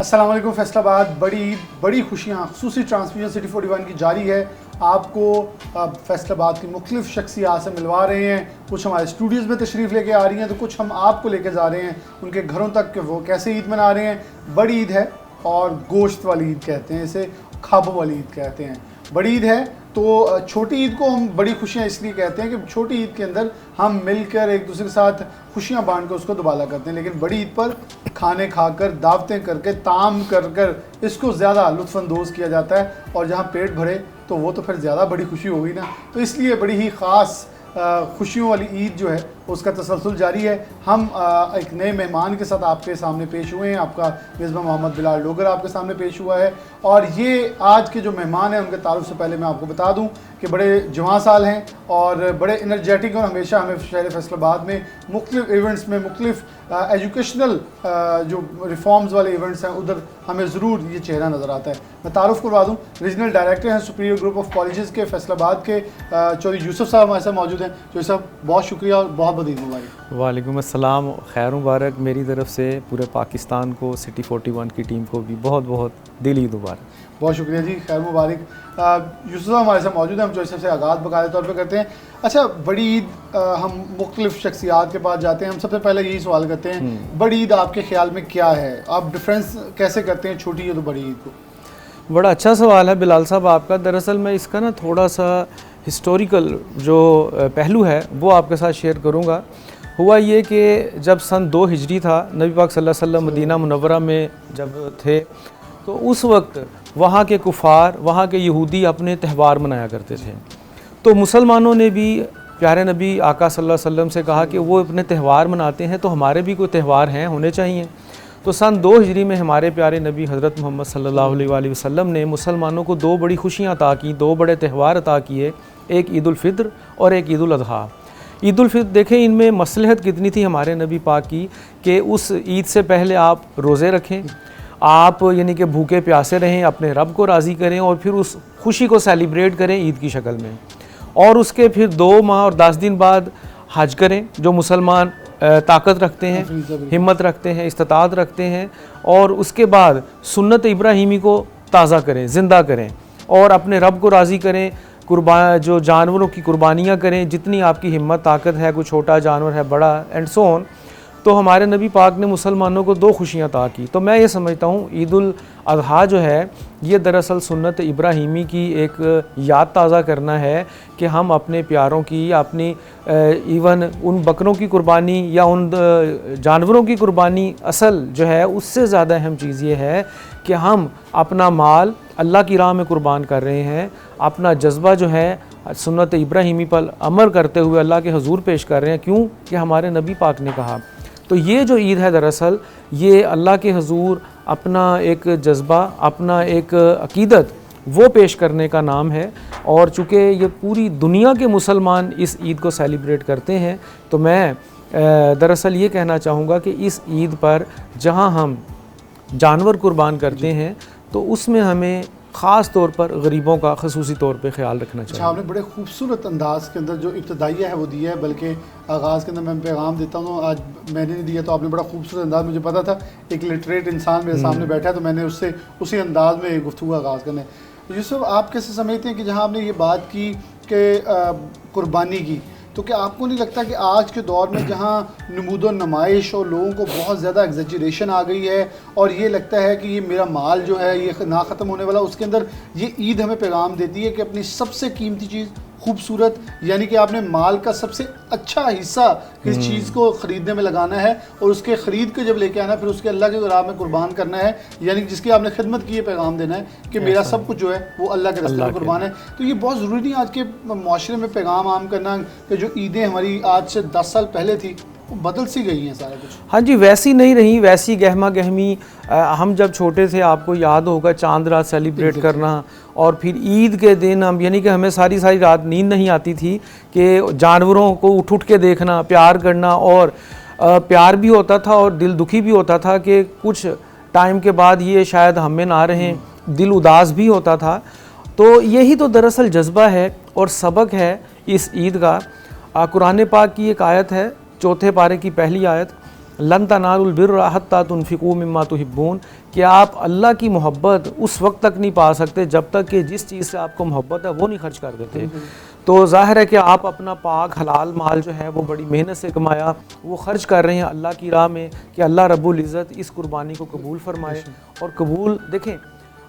अस्सलाम वालेकुम। फैसलाबाद बड़ी ईद, बड़ी खुशियाँ, ख़ुसूसी ट्रांसमिशन सिटी 41 की जारी है। आपको फैसलाबाद की मुख्तलिफ शख्सियात से मिलवा रहे हैं। कुछ हमारे स्टूडियोज़ में तशरीफ़ लेके आ रही हैं, तो कुछ हम आपको लेके जा रहे हैं उनके घरों तक कि वो कैसे ईद मना रहे हैं। बड़ी ईद है और गोश्त वाली ईद कहते हैं, इसे खाबों वाली ईद कहते हैं। बड़ी ईद है तो छोटी ईद को हम बड़ी खुशियाँ इसलिए कहते हैं कि छोटी ईद के अंदर हम मिलकर एक दूसरे के साथ खुशियाँ बांट कर उसको दुबाला करते हैं, लेकिन बड़ी ईद पर खाने खाकर, दावतें करके, ताम कर कर इसको ज़्यादा लुत्फ़अंदोज़ किया जाता है। और जहाँ पेट भरे तो वो तो फिर ज़्यादा बड़ी खुशी होगी ना। तो इसलिए बड़ी ही ख़ास खुशियों वाली ईद जो है उसका तसलसल जारी है। हम एक नए मेहमान के साथ आपके सामने पेश हुए हैं। आपका मेज़बान मोहम्मद बिलाल डोगर आपके सामने पेश हुआ है। और ये आज के जो मेहमान हैं उनके तारुफ से पहले मैं आपको बता दूं कि बड़े जवां साल हैं और बड़े एनर्जेटिक, और हमेशा हमें शहर फैसलाबाद में मुख्तलिफ इवेंट्स में, मुख्तलिफ एजुकेशनल जो रिफॉर्म्स वाले इवेंट्स हैं उधर हमें ज़रूर ये चेहरा नज़र आता है। मैं तारुफ करवा दूँ, रीजनल डायरेक्टर हैं सुपीरियर ग्रुप ऑफ कॉलेजेस के फैसलाबाद के चौधरी यूसुफ साहब हमारे साथ मौजूद हैं। चौधरी साहब बहुत शुक्रिया और बहुत बहुत ईद मुबारक। वालेकुम अस्सलाम, खैर मुबारक मेरी तरफ से। पूरे पाकिस्तान को, सिटी 41 की टीम को भी बहुत बहुत दिली ईद मुबारक। बहुत शुक्रिया जी, खैर मुबारक। यूसुफ साहब हमारे साथ मौजूद हैं। हम चौधरी साहब से आगाज़ बाकायदा तौर पर करते हैं। अच्छा, बड़ी ईद हम मुख्तलिफ शख्सियात के पास जाते हैं, हम सबसे पहले यही सवाल करते हैं, बड़ी ईद आपके ख्याल में क्या है? आप डिफरेंस कैसे करते हैं छोटी ईद और बड़ी ईद को? बड़ा अच्छा सवाल है बिलाल साहब आपका। दरअसल मैं इसका ना थोड़ा सा हिस्टोरिकल जो पहलू है वो आपके साथ शेयर करूँगा। हुआ ये कि जब सन 2 हिजरी था, नबी पाक सल्लल्लाहु अलैहि वसल्लम मदीना मुनव्वरा में जब थे, तो उस वक्त वहाँ के कुफ़ार, वहाँ के यहूदी अपने त्यौहार मनाया करते थे। तो मुसलमानों ने भी प्यारे नबी आका सल्लल्लाहु अलैहि वसल्लम से कहा कि वो अपने त्यौहार मनाते हैं तो हमारे भी कोई त्यौहार हैं, होने चाहिए। तो सन 2 हिजरी में हमारे प्यारे नबी हज़रत मोहम्मद सल्लल्लाहु अलैहि वसल्लम ने मुसलमानों को 2 बड़ी खुशियाँ अता की, 2 बड़े त्यौहार अता किए, एक ईद उल फित्र और एक ईद उल अज़हा। ईद उल फित्र देखें, इनमें मसलहत कितनी थी हमारे नबी पाक की कि उस ईद से पहले आप रोज़े रखें, आप यानी कि भूखे प्यासे रहें, अपने रब को राज़ी करें और फिर उस खुशी को सेलिब्रेट करें ईद की शक्ल में। और उसके फिर 2 माह और 10 दिन बाद हज करें, जो मुसलमान ताकत रखते हैं, हिम्मत रखते हैं, इस्तात रखते हैं। और उसके बाद सुन्नत इब्राहीमी को ताज़ा करें, ज़िंदा करें और अपने रब को राज़ी करें। जो जानवरों की कुर्बानियाँ करें, जितनी आपकी हिम्मत ताकत है, कोई छोटा जानवर है, बड़ा, एंड सो ऑन। तो हमारे नबी पाक ने मुसलमानों को 2 खुशियाँ अता की। तो मैं ये समझता हूँ ईद उल अज़हा जो है ये दरअसल सुन्नत इब्राहीमी की एक याद ताज़ा करना है कि हम अपने प्यारों की, अपनी इवन उन बकरों की कुर्बानी या उन जानवरों की कुर्बानी, असल जो है उससे ज़्यादा अहम चीज़ ये है कि हम अपना माल अल्लाह की राह में कुर्बान कर रहे हैं, अपना जज्बा जो है सुन्नत इब्राहीमी पर अमल करते हुए अल्लाह के हुजूर पेश कर रहे हैं। क्यों कि हमारे नबी पाक ने कहा। तो ये जो ईद है दरअसल ये अल्लाह के हुजूर अपना एक जज्बा, अपना एक अकीदत वो पेश करने का नाम है। और चूँकि ये पूरी दुनिया के मुसलमान इस ईद को सेलिब्रेट करते हैं, तो मैं दरअसल ये कहना चाहूँगा कि इस ईद पर जहाँ हम जानवर कुर्बान करते हैं तो उसमें हमें ख़ास तौर पर गरीबों का ख़ुसूसी तौर पे ख्याल रखना चाहिए। आपने बड़े खूबसूरत अंदाज़ के अंदर जो इब्तदाइया है वो दिया है, बल्कि आगाज़ के अंदर मैं पैगाम देता हूँ, आज मैंने नहीं दिया तो आपने बड़ा खूबसूरत अंदाज़, मुझे पता था एक लिटरेट इंसान मेरे सामने बैठा है तो मैंने उससे उसी अंदाज़ में गुफ्तगू आगाज़ करना है। यूसुफ, आप कैसे समझते हैं कि जहाँ आपने ये बात की कि कुर्बानी की, तो क्या आपको नहीं लगता कि आज के दौर में जहाँ नमूदो नुमाइश और लोगों को बहुत ज़्यादा एग्जेजरेशन आ गई है और ये लगता है कि ये मेरा माल जो है ये ना ख़त्म होने वाला, उसके अंदर ये ईद हमें पैगाम देती है कि अपनी सबसे कीमती चीज़ खूबसूरत, यानी कि आपने माल का सबसे अच्छा हिस्सा किस चीज़ को ख़रीदने में लगाना है और उसके ख़रीद के जब लेके आना फिर उसके अल्लाह के राह में कुर्बान करना है, यानी कि जिसकी आपने खिदमत की है पैगाम देना है कि मेरा सब कुछ जो है वो अल्लाह के रास्ते में कुर्बान है। तो ये बहुत ज़रूरी नहीं आज के माशरे में पैगाम आम करना कि जो ईदें हमारी आज से 10 साल पहले थी वो बदल सी गई हैं सारा कुछ। हाँ जी, वैसी नहीं रही, वैसी गहमा गहमी। हम जब छोटे थे आपको याद होगा चांद रात सेलिब्रेट करना, और फिर ईद के दिन हम यानी कि हमें सारी सारी रात नींद नहीं आती थी कि जानवरों को उठ उठ के देखना, प्यार करना। और प्यार भी होता था और दिल दुखी भी होता था कि कुछ टाइम के बाद ये शायद हमें ना रहें, दिल उदास भी होता था। तो यही तो दरअसल जज्बा है और सबक है इस ईद का। कुरान पाक की एक आयत है, चौथे पारे की पहली आयत, लन तनालुल बिर्रा हत्ता तुनफिकू मिम्मा तुहिब्बून, कि आप अल्लाह की मोहब्बत उस वक्त तक नहीं पा सकते जब तक कि जिस चीज़ से आपको मोहब्बत है वो नहीं खर्च कर देते। तो ज़ाहिर है कि आप अपना पाक हलाल माल जो है वो बड़ी मेहनत से कमाया, वो ख़र्च कर रहे हैं अल्लाह की राह में, कि अल्लाह रब्बुल इज़्ज़त इस कुर्बानी को कबूल फरमाए। और कबूल देखें,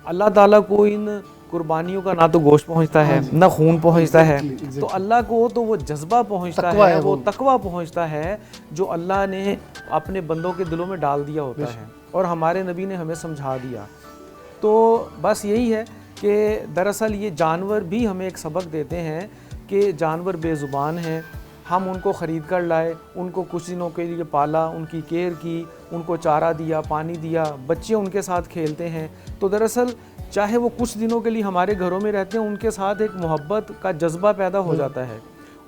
अल्लाह ताला को इन कुर्बानियों का ना तो गोश्त पहुंचता है ना खून पहुंचता है, तो अल्लाह को तो वो जज्बा पहुंचता है, वो तकवा पहुंचता है जो अल्लाह ने अपने बंदों के दिलों में डाल दिया होता है, और हमारे नबी ने हमें समझा दिया। तो बस यही है कि दरअसल ये जानवर भी हमें एक सबक देते हैं कि जानवर बेज़ुबान हैं, हम उनको ख़रीद कर लाए, उनको कुछ दिनों के लिए पाला, उनकी केयर की, उनको चारा दिया, पानी दिया, बच्चे उनके साथ खेलते हैं। तो दरअसल चाहे वो कुछ दिनों के लिए हमारे घरों में रहते हैं, उनके साथ एक मोहब्बत का जज्बा पैदा हो जाता है,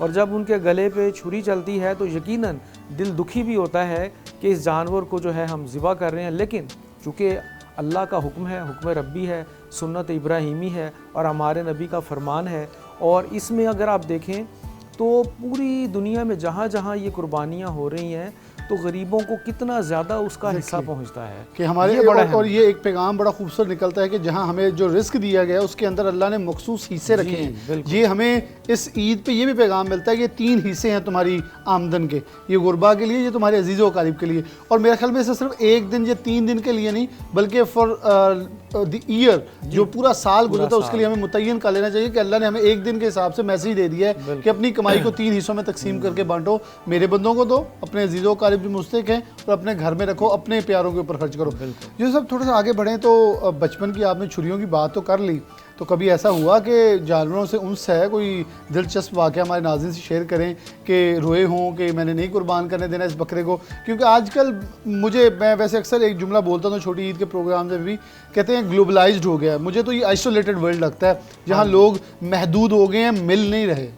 और जब उनके गले पे छुरी चलती है तो यकीनन दिल दुखी भी होता है कि इस जानवर को जो है हम ज़िबा कर रहे हैं। लेकिन चूँकि अल्लाह का हुक्म है, हुक्म रब्बी है, सुन्नत इब्राहीमी है और हमारे नबी का फरमान है, और इसमें अगर आप देखें तो पूरी दुनिया में जहाँ जहाँ ये कुर्बानियाँ हो रही हैं तो गरीबों को कितना ज़्यादा उसका हिस्सा पहुँचता है कि हमारे और ये एक पैगाम बड़ा खूबसूरत निकलता है कि जहाँ हमें जो रिस्क दिया गया है उसके अंदर अल्लाह ने मखसूस हिस्से रखे हैं। ये हमें इस ईद पे ये भी पैगाम मिलता है कि 3 हिस्से हैं तुम्हारी आमदन के, ये गुरबा के लिए, ये तुम्हारे अजीज़ व अकारीब के लिए। और मेरे ख्याल में इसे सिर्फ एक दिन या 3 दिन के लिए नहीं, बल्कि फॉर द ईयर, जो पूरा साल गुजरता है उसके लिए हमें मुतय्यन कर लेना चाहिए कि अल्लाह ने हमें एक दिन के हिसाब से मैसेज दे दिया है कि अपनी कमाई को 3 हिस्सों में तकसीम करके बांटो, मेरे बंदों को दो, अपने अजीज़ व अकारीब जो मुस्तहिक हैं और अपने घर में रखो, अपने प्यारों के ऊपर खर्च करो। ये सब थोड़ा सा आगे बढ़ें तो बचपन की आपने छुरियों की बात तो कर ली, तो कभी ऐसा हुआ कि जानवरों से उनस है, कोई दिलचस्प वाक़या हमारे नाज़रीन से शेयर करें कि रोए हों कि मैंने नहीं कुर्बान करने देना इस बकरे को? क्योंकि आजकल मैं वैसे अक्सर एक जुमला बोलता हूँ छोटी ईद के प्रोग्राम में भी, कहते हैं ग्लोबलाइज्ड हो गया है। मुझे तो ये आइसोलेटेड वर्ल्ड लगता है जहाँ लोग महदूद हो गए हैं, मिल नहीं रहे।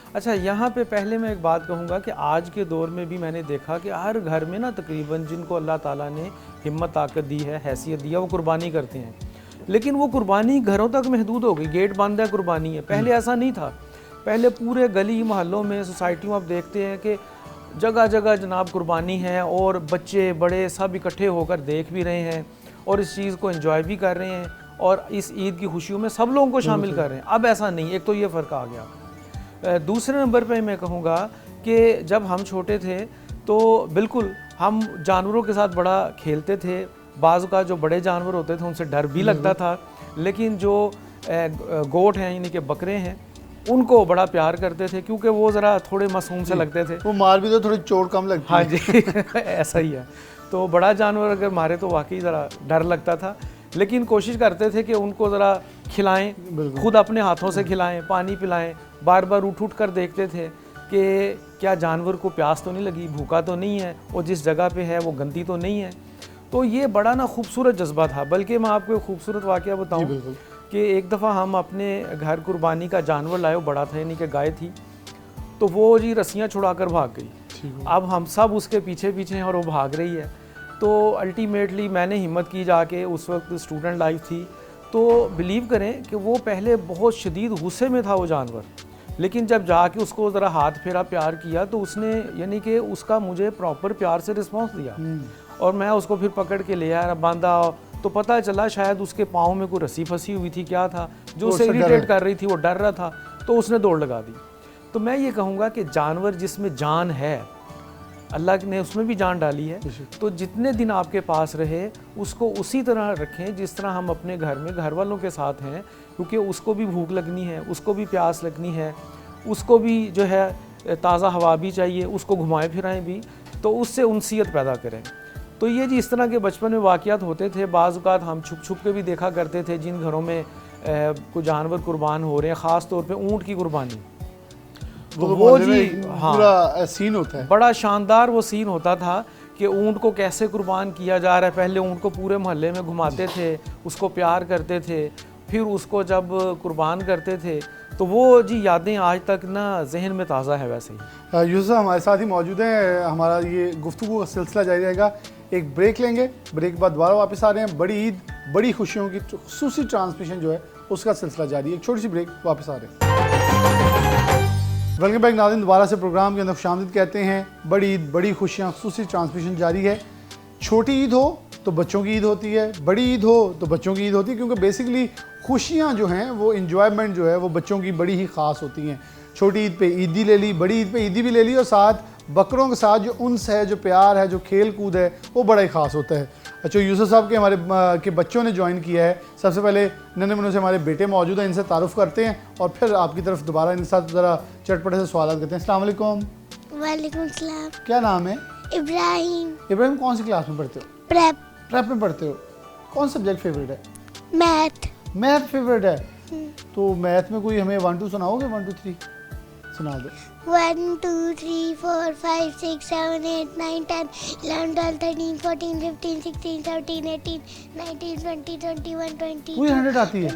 अच्छा, यहाँ पे पहले मैं एक बात कहूँगा कि आज के दौर में भी मैंने देखा कि हर घर में ना तकरीबन जिनको अल्लाह ताला ने हिम्मत ताकत दी है, हैसियत दी है, वो कुर्बानी करते हैं। लेकिन वो कुर्बानी घरों तक महदूद हो गई, गेट बंद है कुर्बानी है। पहले ऐसा नहीं था, पहले पूरे गली मोहल्लों में, सोसाइटियों में आप देखते हैं कि जगह जगह जनाब कुर्बानी है, और बच्चे बड़े सब इकट्ठे होकर देख भी रहे हैं और इस चीज़ को एंजॉय भी कर रहे हैं, और इस ईद की खुशियों में सब लोगों को शामिल कर रहे हैं। अब ऐसा नहीं, एक तो ये फ़र्क आ गया। दूसरे नंबर पे मैं कहूँगा कि जब हम छोटे थे तो बिल्कुल हम जानवरों के साथ बड़ा खेलते थे। बाज़ का जो बड़े जानवर होते थे उनसे डर भी लगता था, लेकिन जो गोट हैं यानी कि बकरे हैं उनको बड़ा प्यार करते थे, क्योंकि वो ज़रा थोड़े मासूम से लगते थे। वो मार भी तो थोड़ी चोट कम लगती हाँ जी ऐसा ही है। तो बड़ा जानवर अगर मारे तो वाकई ज़रा डर लगता था, लेकिन कोशिश करते थे कि उनको ज़रा खिलाएं, खुद अपने हाथों से खिलाएं, पानी पिलाएं। बार बार उठ उठ कर देखते थे कि क्या जानवर को प्यास तो नहीं लगी, भूखा तो नहीं है, और जिस जगह पे है वो गंदी तो नहीं है। तो ये बड़ा ना खूबसूरत जज्बा था। बल्कि मैं आपको एक खूबसूरत वाक़या बताऊं कि एक दफ़ा हम अपने घर कुर्बानी का जानवर लाए, बड़ा था यानी कि गाय थी, तो वो जी रस्सियाँ छुड़ा कर भाग गई। अब हम सब उसके पीछे पीछे हैं और वो भाग रही है। तो अल्टीमेटली मैंने हिम्मत की जाके, उस वक्त स्टूडेंट लाइफ थी, तो बिलीव करें कि वो पहले बहुत शदीद गुस्से में था वो जानवर, लेकिन जब जाके उसको ज़रा हाथ फेरा, प्यार किया, तो उसने यानी कि उसका मुझे प्रॉपर प्यार से रिस्पॉन्स दिया, और मैं उसको फिर पकड़ के ले आया, बांधा, तो पता चला शायद उसके पाँव में कोई रस्सी फंसी हुई थी, क्या था जो उसे इरिटेट कर रही थी, वो डर रहा था, तो उसने दौड़ लगा दी। तो मैं ये कहूँगा कि जानवर जिसमें जान है, अल्लाह ने उसमें भी जान डाली है, तो जितने दिन आपके पास रहे उसको उसी तरह रखें जिस तरह हम अपने घर में घर वालों के साथ हैं, क्योंकि उसको भी भूख लगनी है, उसको भी प्यास लगनी है, उसको भी जो है ताज़ा हवा भी चाहिए, उसको घुमाएं फिराएं भी, तो उससे उनसियत पैदा करें। तो ये जी इस तरह के बचपन में वाक़यात होते थे। बाज़ औक़ात हम छुप छुप के भी देखा करते थे जिन घरों में कोई जानवर कुर्बान हो रहे हैं, ख़ास तौर पे ऊँट की कुर्बानी, तो वो जी पूरा सीन होता है, बड़ा शानदार वो सीन होता था कि ऊँट को कैसे कुर्बान किया जा रहा है। पहले ऊँट को पूरे मोहल्ले में घुमाते थे, उसको प्यार करते थे, फिर उसको जब कुर्बान करते थे, तो वो जी यादें आज तक ना जहन में ताज़ा है। वैसे ही यूसुफ हमारे साथ ही मौजूद हैं, हमारा ये गुफ्तगू का सिलसिला जारी रहेगा। एक ब्रेक लेंगे, ब्रेक के बाद दोबारा वापस आ रहे हैं। बड़ी ईद, बड़ी खुशियों की खुसूसी ट्रांसमिशन जो है उसका सिलसिला जारी है। एक छोटी सी ब्रेक, वापस आ रहे हैं। वेलकम बैक नाज़रीन, दोबारा से प्रोग्राम के अंदर खुशामदीद कहते हैं। बड़ी ईद बड़ी खुशियाँ खुसूसी ट्रांसमिशन जारी है। छोटी ईद हो तो बच्चों की ईद होती है, बड़ी ईद हो तो बच्चों की ईद होती है, क्योंकि बेसिकली खुशियाँ जो हैं वो इंजॉयमेंट जो है वो बच्चों की बड़ी ही ख़ास होती हैं। छोटी ईद पे ईदी ले ली, बड़ी ईद पे ईदी भी ले ली, और साथ बकरों के साथ जो उन्स है, जो प्यार है, जो खेल कूद है, वो बड़ा ही ख़ास होता है। अच्छा, यूसुफ साहब के हमारे के बच्चों ने ज्वाइन किया है। सबसे पहले नन्हे मुन्ने से हमारे बेटे मौजूद हैं, इनसे तारुफ करते हैं और फिर आपकी तरफ दोबारा इनके साथ ज़रा चटपटे से सवाल करते हैं। अस्सलाम वालेकुम। वालेकुम सलाम। क्या नाम है? इब्राहिम। इब्राहिम, कौन सी क्लास में पढ़ते हो? प्रेप। प्रेप में पढ़ते हो। कौन सब्जेक्ट फेवरेट है? मैथ। मैथ फेवरेट है। तो मैथ में कोई हमें 1 2 सुनाओगे? 1 2 3 सुना दो। 1 2 3 4 5 6 7 8 9 10 11 12 13 14 15 16 17 18 19 20 21 22। पूरी 100 आती है?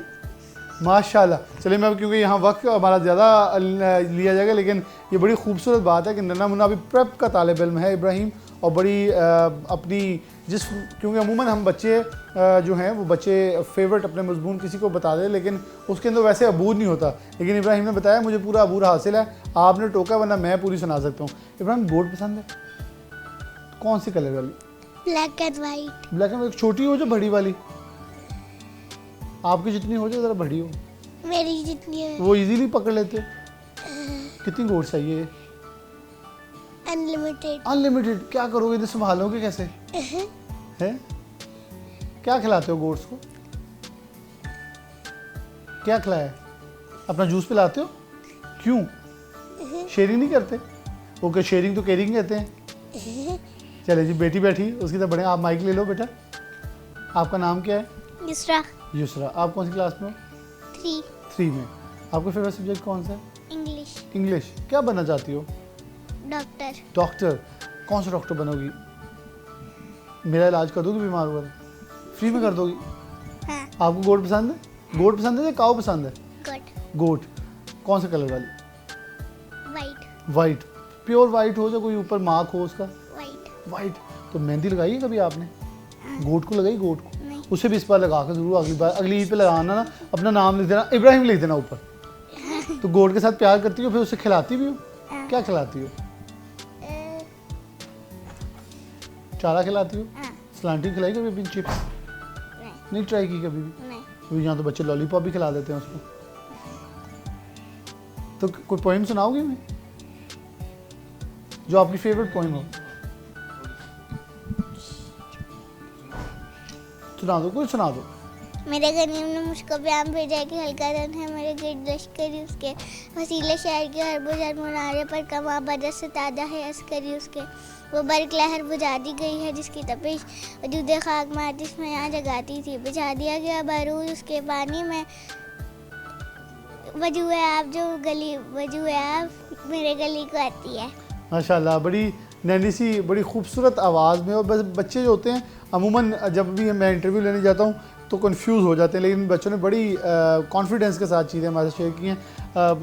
माशाल्लाह। चलिए, मैं क्योंकि यहाँ वक्त हमारा ज़्यादा लिया जाएगा, लेकिन ये बड़ी खूबसूरत बात है कि नन्हा मुन्ना अभी प्रेप का तालिब इल्म है इब्राहिम, और बड़ी अपनी जिस क्योंकि अमूमन हम बच्चे जो हैं वो बच्चे फेवरेट अपने मजमून किसी को बता दें, लेकिन उसके अंदर वैसे अबूर नहीं होता। लेकिन इब्राहिम ने बताया मुझे पूरा अबूर हासिल है, आपने टोका, वरना मैं पूरी सुना सकता हूँ। इब्राहिम, गोट पसंद है? कौन सी कलर वाली? Black and white. Black and white. छोटी हो जो बड़ी वाली? आपकी जितनी हो जाए, ज़रा बड़ी हो। मेरी जितनी है। वो इजीली पकड़ लेते हो? कितनी गोट चाहिए? अनलिमिटेड। अनलिमिटेड। क्या करोगे इन्हें, संभालोगे कैसे? है क्या खिलाते हो गोट्स को? क्या खिलाया? अपना जूस पिलाते हो? क्यों? शेयरिंग नहीं करते? ओके, शेयरिंग तो केयरिंग कहते हैं। चले जी, बेटी बैठी उसकी तरफ बढ़े। आप माइक ले लो बेटा। आपका नाम क्या है? दूसरा। युसरा। आप कौन सी क्लास में हो? 3 में। आपका फेवरेट सब्जेक्ट कौन सा है? इंग्लिश। इंग्लिश। क्या बनना चाहती हो? डॉक्टर। डॉक्टर। कौन सा डॉक्टर बनोगी? मेरा इलाज कर दोगी बीमार हुआ? फ्री में कर दोगी? हाँ। आपको गोट पसंद है? गोट पसंद है या काऊ पसंद है? गुड। गोट। कौन से कलर वाली? वाइट। वाइट। प्योर वाइट हो, जो कोई ऊपर मार्क हो उसका? वाइट। वाइट। तो मेहंदी लगाई है कभी आपने? गोट को लगाई? गोट को नहीं। उसे भी इस बार लगा कर जरूर, अगली बार अगली ईद पे लगाना ना, अपना नाम लिख देना, इब्राहिम लिख देना ऊपर। तो गोट के साथ प्यार करती हो, फिर उसे खिलाती भी हो? क्या खिलाती हो? चारा खिलाती हो? सलांटी खिलाई कभी? बिन चिप्स नहीं ट्राई की कभी भी? नहीं। क्योंकि यहाँ तो बच्चे लॉलीपॉप भी खिला देते हैं उसको। तो कोई पोइम सुनाओगे हमें, जो आपकी फेवरेट पोइम हो? सुना दो, कोई सुना दो। मेरे गनीम ने मुझको प्याम भेजा है कि हल्का रन है मेरे गिरद लश्करी उसके, वसीले शहर के हर बुझर मुनारे पर कमा बरस से ताज़ा है अस्करी उसके, वो बर्क लहर बुझा दी गई है जिसकी तपिश वजूद खाक में आतिश में यहाँ जगाती थी, बुझा दिया गया बारूद उसके पानी में, वजू है आप जो गली, वजू है आप मेरे गली को आती है। माशाल्लाह, बड़ी नैनी सी, बड़ी खूबसूरत आवाज़ में। और बस बच्चे जो होते हैं अमूमन जब भी मैं इंटरव्यू लेने जाता हूँ तो कंफ्यूज हो जाते हैं, लेकिन बच्चों ने बड़ी कॉन्फिडेंस के साथ चीज़ें हमारे शेयर की हैं।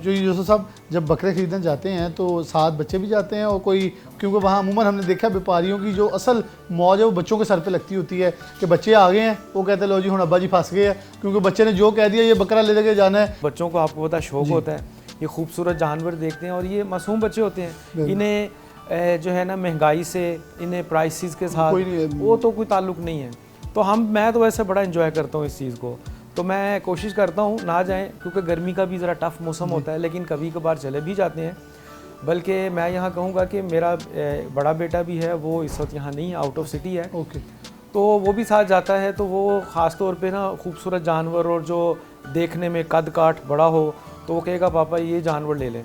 जो यूसुफ साहब जब बकरे ख़रीदने जाते हैं तो साथ बच्चे भी जाते हैं, और कोई क्योंकि वहाँ अमूमन हमने देखा व्यापारियों की जो असल मौज है वो बच्चों के सर पे लगती होती है कि बच्चे आ गए हैं, वो कहते हैं लो जी हुण अब्बा जी फंस गए हैं, क्योंकि बच्चे ने जो कह दिया ये बकरा ले लेके जाना है। बच्चों को आपको पता शौक होता है, ये खूबसूरत जानवर देखते हैं, और ये मासूम बच्चे होते हैं, इन्हें जो है ना महंगाई से, इन्हें प्राइसेस के साथ वो तो कोई ताल्लुक नहीं है। तो मैं तो वैसे बड़ा एंजॉय करता हूँ इस चीज़ को, तो मैं कोशिश करता हूँ ना जाएं, क्योंकि गर्मी का भी ज़रा टफ मौसम होता है, लेकिन कभी कभार चले भी जाते हैं। बल्कि मैं यहाँ कहूँगा कि मेरा बड़ा बेटा भी है, वो इस वक्त यहाँ नहीं, आउट ऑफ सिटी है। ओके। तो वो भी साथ जाता है, तो वो ख़ास तौर पे ना खूबसूरत जानवर और जो देखने में कद काठ बड़ा हो तो वो कहेगा पापा ये जानवर ले लें।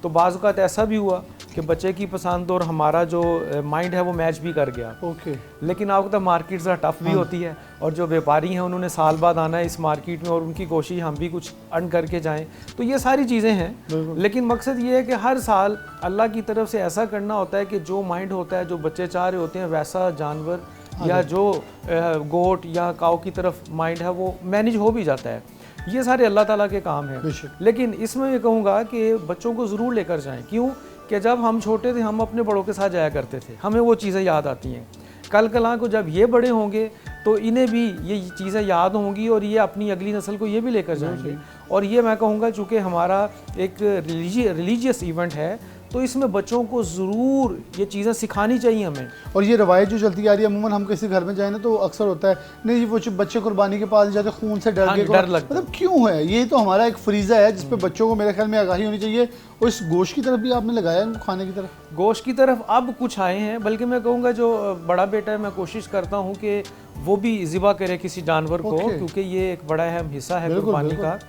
तो बाज़ औक़ात ऐसा भी हुआ कि बच्चे की पसंद और हमारा जो माइंड है वो मैच भी कर गया। ओके। लेकिन आपको तो मार्केट ज़रा टफ भी होती है, और जो व्यापारी हैं उन्होंने साल बाद आना है इस मार्केट में, और उनकी कोशिश हम भी कुछ अर्न करके जाएं, तो ये सारी चीज़ें हैं। लेकिन मकसद ये है कि हर साल अल्लाह की तरफ से ऐसा करना होता है कि जो माइंड होता है, जो बच्चे चाह रहे होते हैं, वैसा जानवर या जो गोट या काऊ की तरफ माइंड है वो मैनेज हो भी जाता है। ये सारे अल्लाह ताला के काम हैं। लेकिन इसमें मैं कहूँगा कि बच्चों को ज़रूर लेकर जाएं। क्यों कि जब हम छोटे थे हम अपने बड़ों के साथ जाया करते थे, हमें वो चीज़ें याद आती हैं। कल कलां को जब ये बड़े होंगे तो इन्हें भी ये चीज़ें याद होंगी, और ये अपनी अगली नस्ल को ये भी लेकर जाएंगे। और ये मैं कहूँगा चूँकि हमारा एक रिलीजियस इवेंट है तो इसमें बच्चों को ज़रूर ये चीज़ें सिखानी चाहिए हमें। और ये रवायत जो चलती आ रही है, अमूमन हम किसी घर में जाए ना तो अक्सर होता है नहीं वो बच्चे कुर्बानी के पास नहीं जाते, खून से डर हाँ, के डर लगता मतलब क्यों है? ये तो हमारा एक फ्रीज़ा है जिस पे बच्चों को मेरे ख्याल में आगाही होनी चाहिए। और इस गोश्त की तरफ भी आपने लगाया इनको खाने की तरफ? गोश्त की तरफ अब कुछ आए हैं, बल्कि मैं कहूँगा जो बड़ा बेटा है मैं कोशिश करता हूँ कि वो भी ज़िबा करे किसी जानवर को, क्योंकि ये एक बड़ा अहम हिस्सा है कुर्बानी का।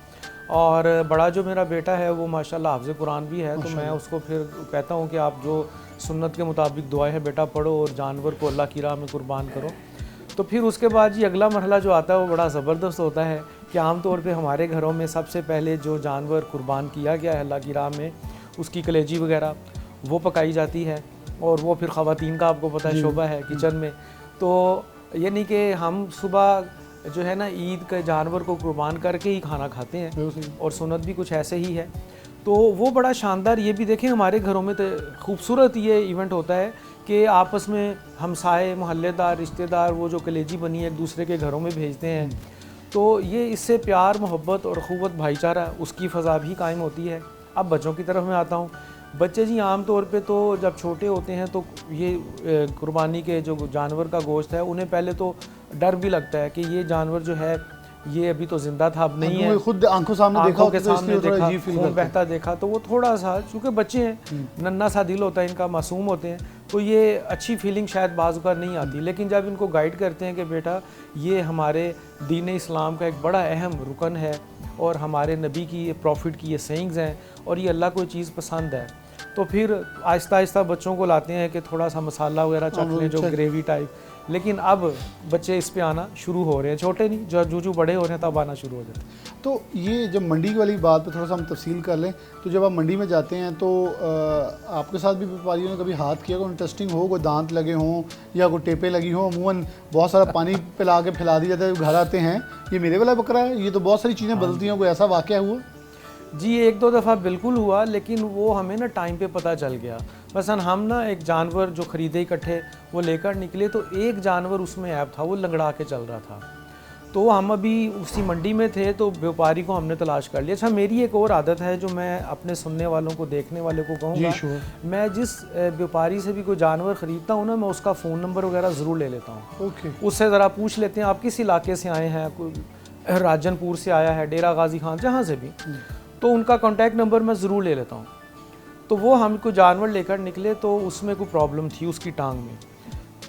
और बड़ा जो मेरा बेटा है वो माशाल्लाह हाफ़िज़ कुरान भी है, तो मैं उसको फिर कहता हूँ कि आप जो सुन्नत के मुताबिक दुआएं है बेटा पढ़ो और जानवर को अल्लाह की राह में कुर्बान करो। तो फिर उसके बाद जी अगला मरहला जो आता है वो बड़ा ज़बरदस्त होता है कि आम तौर पे हमारे घरों में सबसे पहले जो जानवर कुर्बान किया गया है अल्लाह की राह में, उसकी कलेजी वगैरह वो पकाई जाती है। और वो फिर ख़वातीन का आपको पता है शोबा है किचन में। तो ये नहीं कि हम सुबह जो है ना ईद के जानवर को कुर्बान करके ही खाना खाते हैं, और सुन्नत भी कुछ ऐसे ही है। तो वो बड़ा शानदार, ये भी देखें हमारे घरों में तो खूबसूरत ये इवेंट होता है कि आपस में हमसाए मोहल्लेदार रिश्तेदार वो जो कलेजी बनी है एक दूसरे के घरों में भेजते हैं। तो ये इससे प्यार मोहब्बत और ख़ुव्वत भाईचारा उसकी फ़ज़ा भी कायम होती है। अब बच्चों की तरफ मैं आता हूँ। बच्चे जी आम तौर पे तो जब छोटे होते हैं तो ये कुर्बानी के जो जानवर का गोश्त है उन्हें पहले तो डर भी लगता है कि ये जानवर जो है ये अभी तो जिंदा था अब नहीं है, खुद आंखों सामने देखा, के सामने देखा, खून बहता देखा, तो वो थोड़ा सा चूँकि बच्चे हैं नन्ना सा दिल होता है इनका, मासूम होते हैं, तो ये अच्छी फीलिंग शायद बाज़ नहीं आती। लेकिन जब इनको गाइड करते हैं कि बेटा ये हमारे दीन इस्लाम का एक बड़ा अहम रुकन है और हमारे नबी की ये प्रॉफिट की ये सेइंग्स हैं और ये अल्लाह को चीज़ पसंद है, तो फिर आहिस्ता आहिस्ता बच्चों को लाते हैं कि थोड़ा सा मसाला वगैरह चख लें जो ग्रेवी टाइप। लेकिन अब बच्चे इस पे आना शुरू हो रहे हैं, छोटे नहीं जो जो बड़े हो रहे हैं तब आना शुरू हो जाते हैं। तो ये जब मंडी वाली बात पे थोड़ा सा हम तफसील कर लें, तो जब आप मंडी में जाते हैं तो आपके साथ भी व्यापारियों ने कभी हाथ किया, कोई इंटरेस्टिंग हो, कोई दांत लगे हों या कोई टेपे लगी हों? अमूमन बहुत सारा पानी पिला के फैला दिया जाता है, घर आते हैं ये मेरे वाला बकरा है, ये तो बहुत सारी चीज़ें बदलती हैं, कोई ऐसा वाक़या हुआ? जी एक दो दफ़ा बिल्कुल हुआ, लेकिन वो हमें ना टाइम पे पता चल गया। मसलन हम ना एक जानवर जो ख़रीदे इकट्ठे वो लेकर निकले, तो एक जानवर उसमें ऐप था, वो लंगड़ा के चल रहा था। तो हम अभी उसी मंडी में थे तो व्यापारी को हमने तलाश कर लिया। अच्छा मेरी एक और आदत है जो मैं अपने सुनने वालों को देखने वाले को कहूँगा, मैं जिस व्यापारी से भी कोई जानवर ख़रीदता हूँ ना मैं उसका फ़ोन नंबर वगैरह ज़रूर ले लेता हूँ। उससे ज़रा पूछ लेते हैं आप किस इलाके से आए हैं, कोई राजनपुर से आया है, डेरा गाजी खान, जहाँ से भी, तो उनका कॉन्टैक्ट नंबर मैं ज़रूर ले लेता हूँ। तो वो हमको जानवर लेकर निकले तो उसमें कोई प्रॉब्लम थी उसकी टांग में,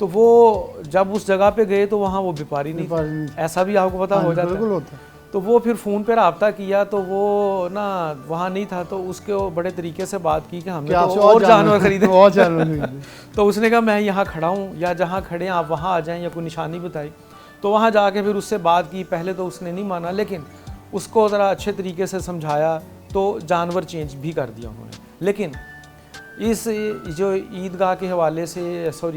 तो वो जब उस जगह पे गए तो वहाँ वो व्यापारी नहीं, ऐसा भी आपको पता हो जाता है। तो वो फिर फ़ोन पे रब्ता किया तो वो ना वहाँ नहीं था, तो उसके बड़े तरीके से बात की कि हमने तो और जानवर खरीदे तो उसने कहा मैं यहाँ खड़ा हूँ या जहाँ खड़े हैं आप वहाँ आ जाएँ, या कोई निशानी बताई। तो वहाँ जाके फिर उससे बात की, पहले तो उसने नहीं माना, लेकिन उसको ज़रा अच्छे तरीके से समझाया तो जानवर चेंज भी कर दिया उन्होंने। लेकिन इस जो ईदगाह के हवाले से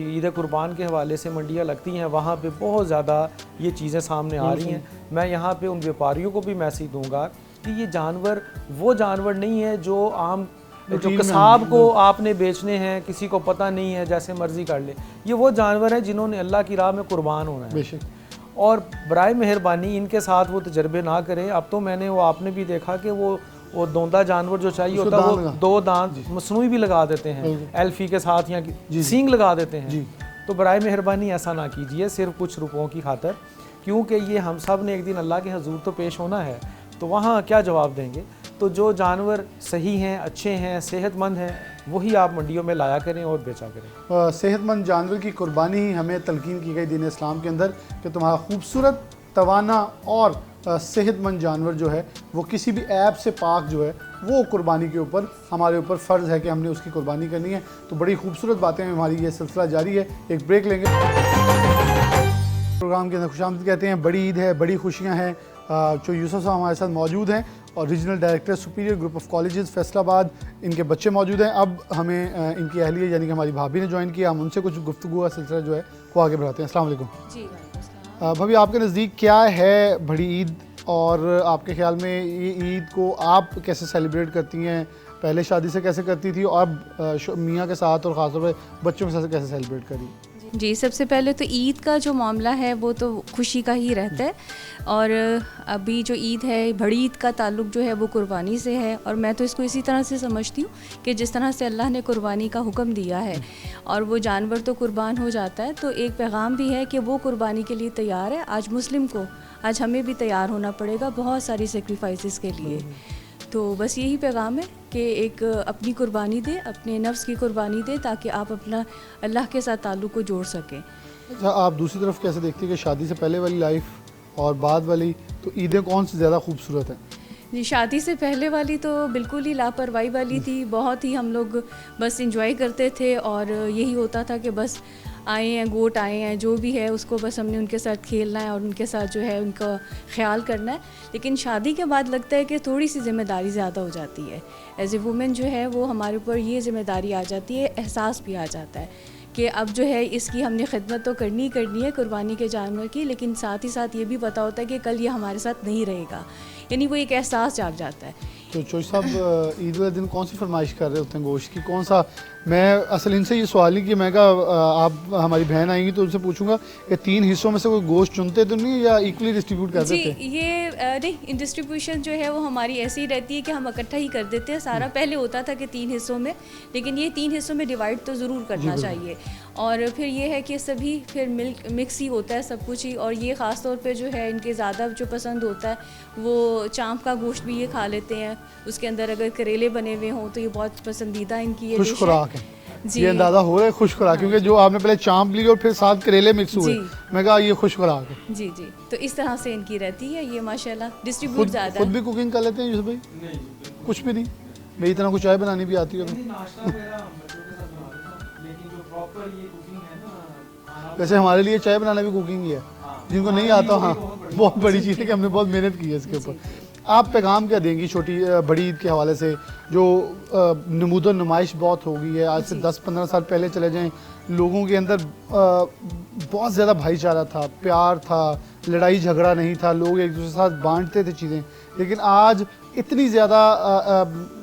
ईद कुर्बान के हवाले से मंडियाँ लगती हैं वहाँ पे बहुत ज़्यादा ये चीज़ें सामने आ रही हैं। मैं यहाँ पे उन व्यापारियों को भी मैसेज दूंगा कि ये जानवर वो जानवर नहीं है जो आम जो कसाब को आपने बेचने हैं, किसी को पता नहीं है जैसे मर्जी कर ले, ये वो जानवर है जिन्होंने अल्लाह की राह में कुर्बान होना है। और बराए मेहरबानी इनके साथ वो तजर्बे ना करें। अब तो मैंने वो आपने भी देखा कि वो दोंदा जानवर जो चाहिए होता है वो दो दांत मसनूई भी लगा देते हैं, एल्फी के साथ या सींग लगा देते हैं। तो बराए मेहरबानी ऐसा ना कीजिए सिर्फ कुछ रुपयों की खातर, क्योंकि ये हम सब ने एक दिन अल्लाह के हजूर तो पेश होना है, तो वहाँ क्या जवाब देंगे। तो जो जानवर सही हैं, अच्छे हैं, सेहतमंद हैं, वही आप मंडियों में लाया करें और बेचा करें। सेहतमंद जानवर की कुर्बानी ही हमें तलकीन की गई दीन इस्लाम के अंदर कि तुम्हारा खूबसूरत, तवाना और सेहतमंद जानवर जो है वो किसी भी ऐप से पाक जो है वो कुर्बानी के ऊपर हमारे ऊपर फ़र्ज़ है कि हमने उसकी कुर्बानी करनी है। तो बड़ी खूबसूरत बातें हमारी ये सिलसिला जारी है। एक ब्रेक लेंगे, प्रोग्राम के अंदर खुशामदीद कहते हैं। बड़ी ईद है, बड़ी खुशियाँ हैं। जो यूसुफ साहब हमारे साथ मौजूद हैं और regional director superior group of colleges Faisalabad, इनके बच्चे मौजूद हैं। अब हमें इनकी अहलिया यानी कि हमारी भाभी ने ज्वाइन किया, हम उनसे कुछ गुफ्तगू का सिलसिला जो है वो आगे बढ़ाते हैं। अस्सलाम वालेकुम जी। भाभी आपके नज़दीक क्या है बड़ी ईद, और आपके ख्याल में ये ईद को आप कैसे सेलिब्रेट करती हैं? पहले शादी से कैसे करती थी और अब मियाँ के साथ और ख़ासतौर पर बच्चों के साथ कैसे सेलिब्रेट करी? जी, सबसे पहले तो ईद का जो मामला है वो तो खुशी का ही रहता है, और अभी जो ईद है, बड़ी ईद का ताल्लुक़ जो है वो कुर्बानी से है। और मैं तो इसको इसी तरह से समझती हूँ कि जिस तरह से अल्लाह ने कुर्बानी का हुक्म दिया है और वो जानवर तो कुर्बान हो जाता है, तो एक पैगाम भी है कि वो कुर्बानी के लिए तैयार है। आज मुस्लिम को, आज हमें भी तैयार होना पड़ेगा बहुत सारी सेक्रीफाइसेस के लिए। तो बस यही पैगाम है कि एक अपनी कुर्बानी दे, अपने नफ्स की कुर्बानी दे, ताकि आप अपना अल्लाह के साथ ताल्लुक़ को जोड़ सकें। अच्छा, आप दूसरी तरफ कैसे देखती हैं कि शादी से पहले वाली लाइफ और बाद वाली, तो ईदें कौन सी ज़्यादा खूबसूरत हैं? जी, शादी से पहले वाली तो बिल्कुल ही लापरवाही वाली थी। बहुत ही हम लोग बस इंजॉय करते थे और यही होता था कि बस आए हैं, गोट आए हैं, जो भी है उसको बस हमने उनके साथ खेलना है और उनके साथ जो है उनका ख्याल करना है। लेकिन शादी के बाद लगता है कि थोड़ी सी ज़िम्मेदारी ज़्यादा हो जाती है। एज ए वुमेन जो है वो हमारे ऊपर ये ज़िम्मेदारी आ जाती है, एहसास भी आ जाता है कि अब जो है इसकी हमने खिदमत तो करनी है कुर्बानी के जानवर की, लेकिन साथ ही साथ ये भी पता होता है कि कल ये हमारे साथ नहीं रहेगा, यानी वो एक एहसास जाग जाता है। तो चोइस साहब ईद वाले दिन कौन सी फरमाइश कर रहे होते हैं गोश्त की? कौन सा, मैं असल इनसे ये सवाल ही कि मैं कहा आप हमारी बहन आएंगी तो उनसे पूछूंगा कि 3 हिस्सों में से कोई गोश्त चुनते तो नहीं या इक्वली डिस्ट्रीब्यूट कर जी, देते हैं? ये नहीं, डिस्ट्रीब्यूशन जो है वो हमारी ऐसी ही रहती है कि हम इकट्ठा ही कर देते हैं सारा। पहले होता था कि 3 हिस्सों में, लेकिन ये 3 हिस्सों में डिवाइड तो ज़रूर करना चाहिए। और फिर ये है कि सभी फिर मिक्स ही होता है सब कुछ ही। और ये ख़ास तौर पे जो है इनके ज़्यादा जो पसंद होता है वो चाँप का गोश्त भी ये खा लेते हैं। उसके अंदर अगर करेले बने हुए हों तो ये बहुत पसंदीदा इनकी ये खुश डिश खुराक है। जी। ये अंदाज़ा हो रहा है खुश खुराक, क्योंकि जो आपने पहले चाँप ली और फिर साथ करेले मिक्स हुए, जी। मैं कहा ये खुश खुराक है। जी जी, तो इस तरह से इनकी रहती है ये माशाल्लाह। डिस्ट्रीब्यूट ज़्यादा खुद भी कुकिंग कर लेते हैं यूसुफ भाई? नहीं, कुछ भी नहीं। मेरी तरह कुछ चाय बनानी भी आती है तो। वैसे हमारे लिए चाय बनाना भी कुकिंग ही है, जिनको नहीं आता, हाँ बहुत बड़ी चीज़ है कि हमने बहुत मेहनत की है इसके ऊपर। आप पैगाम क्या देंगी छोटी बड़ी ईद के हवाले से, जो नमूदो नुमाइश बहुत हो गई है? आज से 10-15 साल पहले चले जाएं, लोगों के अंदर बहुत ज़्यादा भाईचारा था, प्यार था, लड़ाई झगड़ा नहीं था, लोग एक दूसरे के साथ बांटते थे चीज़ें। लेकिन आज इतनी ज़्यादा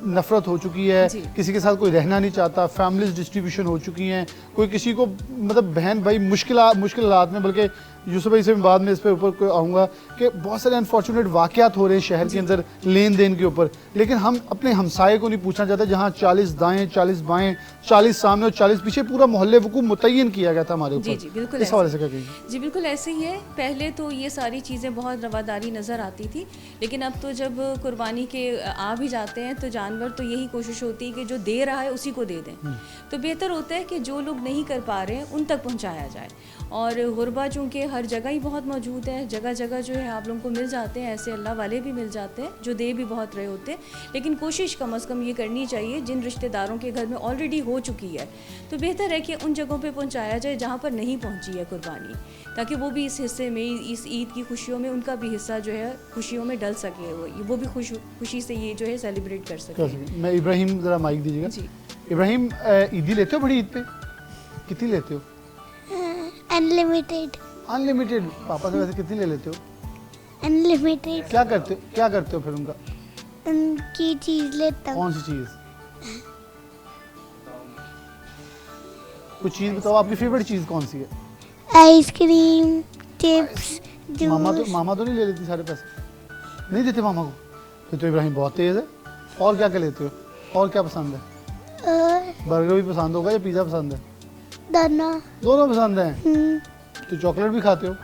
नफ़रत हो चुकी है, किसी के साथ कोई रहना नहीं चाहता, फैमिलीज डिस्ट्रीब्यूशन हो चुकी हैं, कोई किसी को मतलब बहन भाई मुश्किल हालात में। बल्कि यूसुफ भाई से मैं बाद में इस पे ऊपर आऊँगा कि बहुत सारे अनफॉर्चुनेट वाक़यात हो रहे हैं शहर के अंदर लेन देन के ऊपर, लेकिन हम अपने हमसाये को नहीं पूछना चाहते, जहाँ 40 दाएँ 40 बाएँ, 40 सामने और 40 पीछे, पूरा मोहल्ले वकूफ़ मुतय्यन किया गया था हमारे ऊपर। जी बिल्कुल, इस हवाले से क्या कहेंगे? जी बिल्कुल ऐसे ही है। पहले तो ये सारी चीज़ें बहुत रवादारी नज़र आती थी, लेकिन अब तो जब कुर्बानी के आ भी जाते हैं तो जानवर तो यही कोशिश होती है कि जो दे रहा है उसी को दे दें। तो बेहतर होता है कि जो लोग नहीं कर पा रहे हैं उन तक पहुंचाया जाए। और गुरबा चूँकि हर जगह ही बहुत मौजूद है, जगह जगह जो है आप लोगों को मिल जाते हैं, ऐसे अल्लाह वाले भी मिल जाते हैं जो दे भी बहुत रहे होते हैं। लेकिन कोशिश कम से कम ये करनी चाहिए, जिन रिश्तेदारों के घर में ऑलरेडी हो चुकी है तो बेहतर है कि उन जगहों पे पहुंचाया जाए जहाँ पर नहीं पहुंची है कुर्बानी, ताकि वो भी इस हिस्से में, इस ईद की खुशियों में उनका भी हिस्सा जो है खुशियों में डल सके, वो भी खुशी से ये जो है सेलिब्रेट कर सके। मैं इब्राहिम ज़रा माइक दीजिएगा जी। इब्राहिम, ईदी लेते हो बड़ी ईद पे? कितनी लेते हो? अनलिमिटेड। अनलिमिटेड? पापा से वैसे कितनी ले लेते हो? अनलिमिटेड। क्या करते हो फिर उनका? उनकी चीज़ लेता हूँ। कौन सी चीज़? कुछ चीज़ बताओ, आपकी फेवरेट चीज़ कौन सी है? Ice cream, chips, juice. मामा तो नहीं ले लेती सारे पैसे? नहीं देते मामा को? फिर तो इब्राहिम बहुत तेज़ है। और क्या लेते हो? और क्या पसंद है? बर्गर भी पसंद होगा या पिज़्ज़ा पसंद है? दोनों पसंद हैं। तो चॉकलेट भी खाते हो,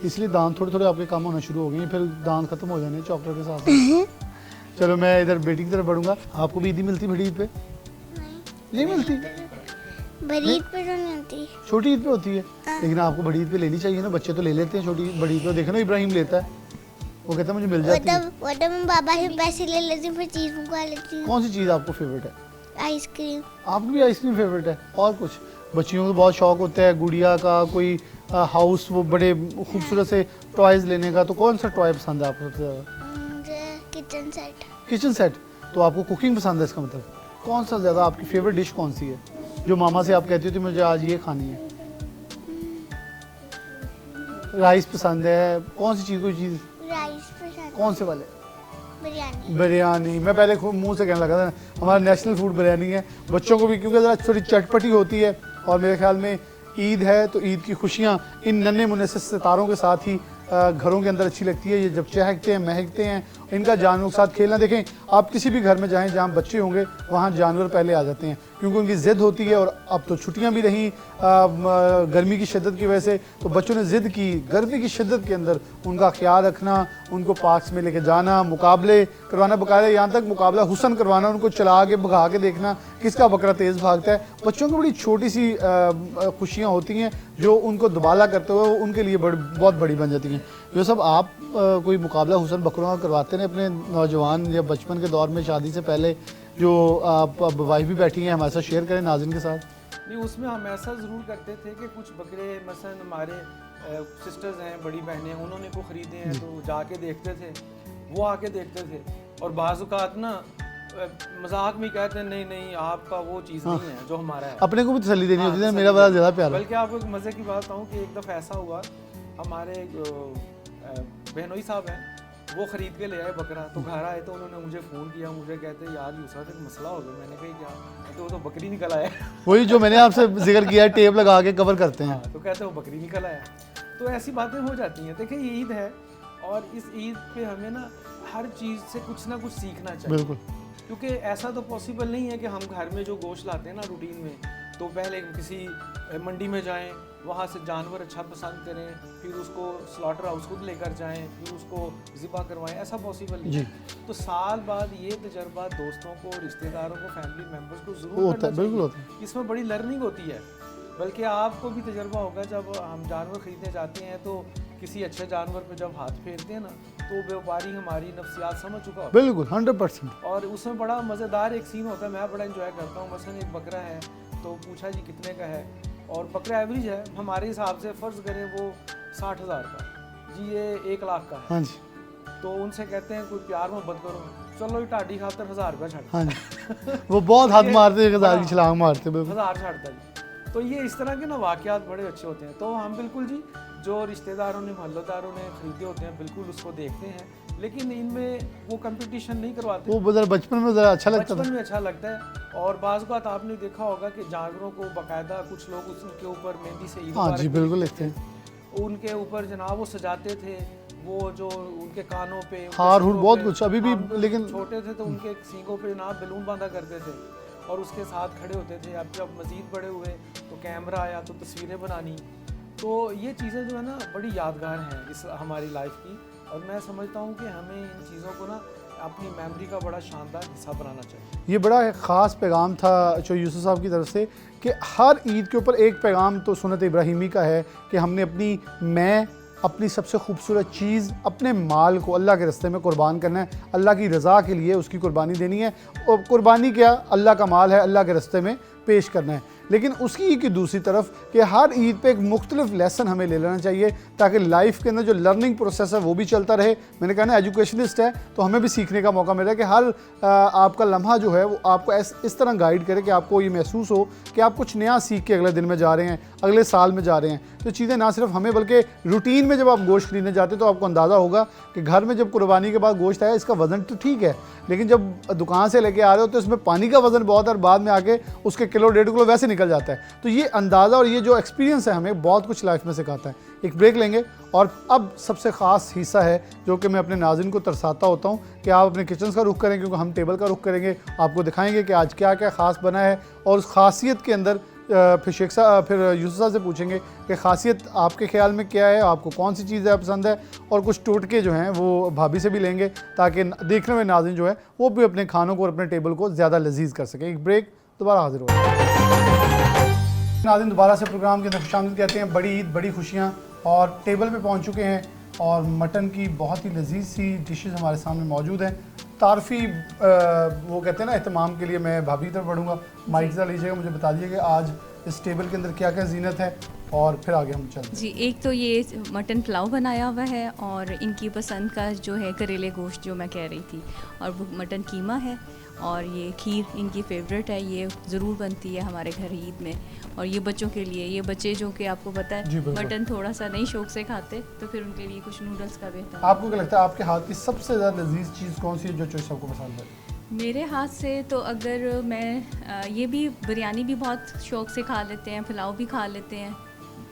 इसलिए दांत थोड़े थोड़े आपके कम होना शुरू हो गए, फिर दांत खत्म हो जाने चॉकलेट के साथ। चलो मैं इधर बेटी की तरफ बढ़ूंगा। आपको भी ईदी मिलती बड़ी ईद पे? नहीं मिलती? बड़ी ईद पे तो नहीं होती, छोटी ईद पे होती है। लेकिन आपको बड़ी ईद पे लेनी चाहिए ना, बच्चे तो ले लेते हैं छोटी बड़ी ईद पे। देखो ना इब्राहिम लेता है, वो कहता है मुझे मिल जाती है। वो तो मैं बाबा से पैसे ले लेती हूँ, फिर चीज़ मंगवा लेती हूँ। कौन सी चीज़ आपको फेवरेट है? आइसक्रीम। आपको भी आइसक्रीम फेवरेट है? और कुछ? बच्चियों को बहुत शौक होता है गुड़िया का, कोई हाउस, वो बड़े खूबसूरत से टॉयज लेने का। तो कौन सा टॉय पसंद है आपको सबसे ज़्यादा? Kitchen set. Kitchen set? तो आपको कुकिंग पसंद है इसका मतलब? कौन सा ज़्यादा आपकी फेवरेट डिश कौन सी है जो मामा से आप कहती हो मुझे आज ये खानी है? राइस पसंद है? कौन सी चीज़? कोई चीज़? राइस पसंद। कौन से वाले? बिरयानी। मैं पहले मुंह से कहने लगा था, हमारा नेशनल फूड बिरयानी है। बच्चों को भी, क्योंकि ज़रा थोड़ी चटपटी होती है और मेरे ख्याल में ईद है तो ईद की खुशियाँ इन नन्हे मुन्ने से सितारों के साथ ही घरों के अंदर अच्छी लगती है। ये जब चहकते हैं, महकते हैं, इनका जानवरों के साथ खेलना, देखें आप किसी भी घर में जाएं जहाँ बच्चे होंगे वहाँ जानवर पहले आ जाते हैं क्योंकि उनकी ज़िद होती है। और अब तो छुट्टियाँ भी रहीं गर्मी की शिद्दत की वजह से, तो बच्चों ने ज़िद की, गर्मी की शिद्दत के अंदर उनका ख्याल रखना, उनको पार्क्स में लेके जाना, मुकाबले करवाना, बकायदा यहाँ तक मुकाबला हुसन करवाना, उनको चला के भगा के देखना किसका बकरा तेज़ भागता है। बच्चों की बड़ी छोटी सी खुशियाँ होती हैं जो उनको दुबाला करते हुए उनके लिए बहुत बड़ी बन जाती हैं। ये सब आप कोई मुकाबला हुसन बकरों का करवाते हैं अपने नौजवान या बचपन के दौर में, शादी से पहले, जो आप अब वाइफ भी बैठी हैं हमारे साथ शेयर करें नाज़रीन के साथ? नहीं, उसमें हम ऐसा ज़रूर करते थे कि कुछ बकरे मसलन हमारे सिस्टर्स हैं, बड़ी बहनें, उन्होंने को ख़रीदे हैं तो जाके देखते थे, वो आके देखते थे। और बाज़ औक़ात ना मजाक में कहते हैं नहीं नहीं आपका वो चीज़ नहीं है जो हमारा है। अपने को भी तसल्ली देनी होती है, मेरा बड़ा ज़्यादा प्यार है। बल्कि आपको एक मज़े की बात बताऊँ कि एक दफ़ा ऐसा हुआ, हमारे बहनोई साहब हैं, वो ख़रीद के ले आए बकरा, तो घर आए तो उन्होंने मुझे फ़ोन किया, मुझे कहते यार यूसुफ एक मसला हो गया। मैंने कहा क्या? तो वो तो बकरी निकल आया। वही जो मैंने आपसे जिक्र किया है, टेप लगा के कवर करते हैं। तो कहते वो बकरी निकल आया। तो ऐसी बातें हो जाती हैं। देखिए ये ईद है और इस ईद पे हमें ना हर चीज़ से कुछ ना कुछ सीखना चाहिए। बिल्कुल, क्योंकि ऐसा तो पॉसिबल नहीं है कि हम घर में जो गोश्त लाते हैं ना रूटीन में, तो पहले किसी मंडी में जाएं, वहाँ से जानवर अच्छा पसंद करें, फिर उसको स्लॉटर हाउस खुद लेकर जाएं, फिर उसको ज़िबा करवाएं, ऐसा पॉसिबल नहीं है। तो साल बाद ये तजर्बा दोस्तों को, रिश्तेदारों को, फैमिली मेम्बर्स को ज़रूर होता है, बिल्कुल होता है। इसमें बड़ी लर्निंग होती है। बल्कि आपको भी तजर्बा होगा जब हम जानवर ख़रीदने जाते हैं तो किसी अच्छे जानवर पे जब हाथ फेरते हैं ना, तो व्यापारी हमारी नफ्सियात समझ चुका होता है। बिल्कुल 100%। और उसमें बड़ा मज़ेदार एक सीन होता है, मैं बड़ा इंजॉय करता हूँ। मसलन एक बकरा है तो पूछा जी कितने का है, और बकरा एवरेज है हमारे हिसाब से, फ़र्ज़ करें वो 60,000 का, जी ये 1 लाख का है। हाँ जी। तो उनसे कहते हैं कोई प्यार मोहब्बत करो, चलो ये टाडी खातर 1000 रुपये छाड़। हाँ जी, वो बहुत हाथ मारते हैं, 1000 की छलांग मारते हैं। 1000 छाड़ता जी। तो ये इस तरह के ना वाक़यात बड़े अच्छे होते हैं। तो हम बिल्कुल जी जो रिश्तेदारों ने, मोहल्लेदारों ने ख़रीदे होते हैं बिल्कुल उसको देखते हैं, लेकिन इनमें वो कंपटीशन नहीं करवाते। वो ज़रा बचपन में ज़रा अच्छा लगता बचपन में अच्छा लगता है। और बाज़ बात आपने देखा होगा कि जानवरों को बाकायदा कुछ लोग उसके ऊपर मेहंदी से ईद हाँ जी, बिल्कुल लिखते हैं, उनके ऊपर जनाब वो सजाते थे, वो जो उनके कानों पे, हार हुर बहुत कुछ अभी भी, लेकिन छोटे थे तो उनके सींगों पे जनाब बैलून बांधा करते थे और उसके साथ खड़े होते थे। अब जब मज़ीद बड़े हुए तो कैमरा आया तो तस्वीरें बनानी। तो ये चीज़ें जो है ना बड़ी यादगार हैं इस हमारी लाइफ की, और मैं समझता हूँ कि हमें इन चीज़ों को ना अपनी मेमोरी का बड़ा शानदार हिस्सा बनाना चाहिए। ये बड़ा ख़ास पैगाम था जो यूसुफ साहब की तरफ से कि हर ईद के ऊपर एक पैगाम तो सुन्नत इब्राहिमी का है कि हमने अपनी सबसे खूबसूरत चीज़, अपने माल को अल्लाह के रास्ते में कुर्बान करना है, अल्लाह की रज़ा के लिए उसकी कुर्बानी देनी है। और कुर्बानी क्या, अल्लाह का माल है, अल्लाह के रास्ते में पेश करना है। लेकिन उसकी की दूसरी तरफ कि हर ईद पे एक मुख्तलिफ लेसन हमें ले लेना चाहिए ताकि लाइफ के अंदर जो लर्निंग प्रोसेस है वो भी चलता रहे। मैंने कहा ना एजुकेशनिस्ट है तो हमें भी सीखने का मौका मिला कि हर आपका लम्हा जो है वो आपको इस तरह गाइड करे कि आपको ये महसूस हो कि आप कुछ नया सीख के अगले दिन में जा रहे हैं, अगले साल में जा रहे हैं। तो चीज़ें ना सिर्फ हमें बल्कि रूटीन में जब आप गोश्त खरीदने जाते हैं तो आपको अंदाज़ा होगा कि घर में जब कुर्बानी के बाद गोश्त आया इसका वज़न तो ठीक है, लेकिन जब दुकान से लेके आ रहे हो तो इसमें पानी का वज़न बहुत है और बाद में आके उसके किलो 1.5 किलो वैसे निकल जाता है। तो ये अंदाज़ा और ये जो एक्सपीरियंस है हमें बहुत कुछ लाइफ में सिखाता है। एक ब्रेक लेंगे और अब सबसे ख़ास हिस्सा है जो कि मैं अपने नाज़रीन को तरसाता होता हूँ कि आप अपने किचन का रुख करें, क्योंकि हम टेबल का रुख करेंगे, आपको दिखाएंगे कि आज क्या क्या ख़ास बना है। और उस ख़ासियत के अंदर फिर यूसुफ साहब से पूछेंगे कि ख़ासियत आपके ख्याल में क्या है, आपको कौन सी चीज़ पसंद है, और कुछ टोटके जो हैं वो भाभी से भी लेंगे ताकि देखने में नाज़रीन जो है वो भी अपने खानों को और अपने टेबल को ज़्यादा लजीज कर सकें। एक ब्रेक, दोबारा हाजिर होगा। नाज़रीन दोबारा से प्रोग्राम के अंदर खुशामदीद कहते हैं। बड़ी ईद, बड़ी खुशियाँ, और टेबल पे पहुंच चुके हैं और मटन की बहुत ही लजीज सी डिशेस हमारे सामने मौजूद हैं। तारफ़ी वो कहते हैं ना एहतमाम के लिए मैं भाभी की तरफ बढ़ूँगा। माइक से लीजिएगा, मुझे बता दीजिए कि आज इस टेबल के अंदर क्या क्या जीनत है और फिर आगे हम चलते हैं। जी, एक तो ये मटन पुलाव बनाया हुआ है और इनकी पसंद का जो है करेले गोश्त जो मैं कह रही थी, और वो मटन कीमा है, और ये खीर इनकी फेवरेट है, ये ज़रूर बनती है हमारे घर ईद में। और ये बच्चों के लिए, ये बच्चे जो कि आपको पता है मटन थोड़ा सा नहीं शौक से खाते, तो फिर उनके लिए कुछ नूडल्स का बेहतर। आपको क्या लगता है आपके हाथ की सबसे ज़्यादा लजीज चीज़ कौन सी है जो चॉइस आपको पसंद है? मेरे हाथ से तो अगर मैं ये भी बिरयानी भी बहुत शौक से खा लेते हैं, पुलाव भी खा लेते हैं,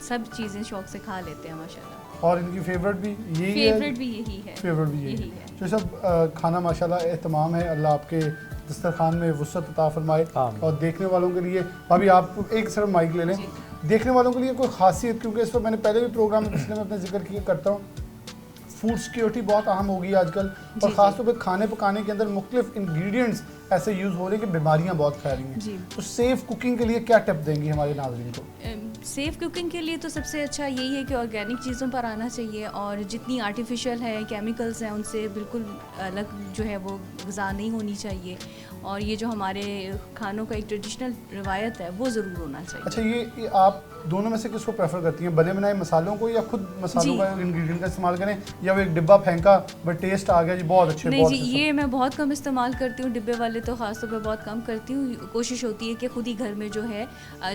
सब चीज़ें शौक से खा लेते हैं माशाल्लाह। और इनकी फेवरेट भी यही है? फेवरेट भी यही है। फेवरेट भी यही है। जो सब खाना माशाल्लाह एहतमाम है, अल्लाह आपके दस्तरखान में वुसअत अता फरमाए। और देखने वालों के लिए भाभी आप एक सिर्फ माइक ले लें, देखने वालों के लिए कोई खासियत, क्योंकि इस पर मैंने पहले भी प्रोग्राम में पिछले में अपने जिक्र किया करता हूँ, फूड सिक्योरिटी बहुत अहम हो गई आजकल, और ख़ासतौर पे खाने पकाने के अंदर मुख्तलिफ इंग्रेडिएंट्स ऐसे यूज़ हो रहे हैं कि बीमारियां बहुत फैल रही हैं। तो सेफ़ कुकिंग के लिए क्या टिप देंगी हमारे नाज़रीन को? सेफ़ कुकिंग के लिए तो सबसे अच्छा यही है कि ऑर्गेनिक चीज़ों पर आना चाहिए, और जितनी आर्टिफिशियल है, केमिकल्स हैं, उनसे बिल्कुल अलग जो है वो ग़िज़ा नहीं होनी चाहिए। और ये जो हमारे खानों का एक ट्रेडिशनल रवायत है वो ज़रूर होना चाहिए। अच्छा, ये आप दोनों में से किसको प्रेफर करती हैं, बने बनाए मसालों को या खुद मसालों का इंग्रेडिएंट का इस्तेमाल करें, या वो एक डिब्बा फेंका बट टेस्ट आ गया जी बहुत अच्छे? नहीं जी, ये मैं बहुत कम इस्तेमाल करती हूँ, डिब्बे वाले तो ख़ास तौर पर बहुत कम करती हूँ। कोशिश होती है कि खुद ही घर में जो है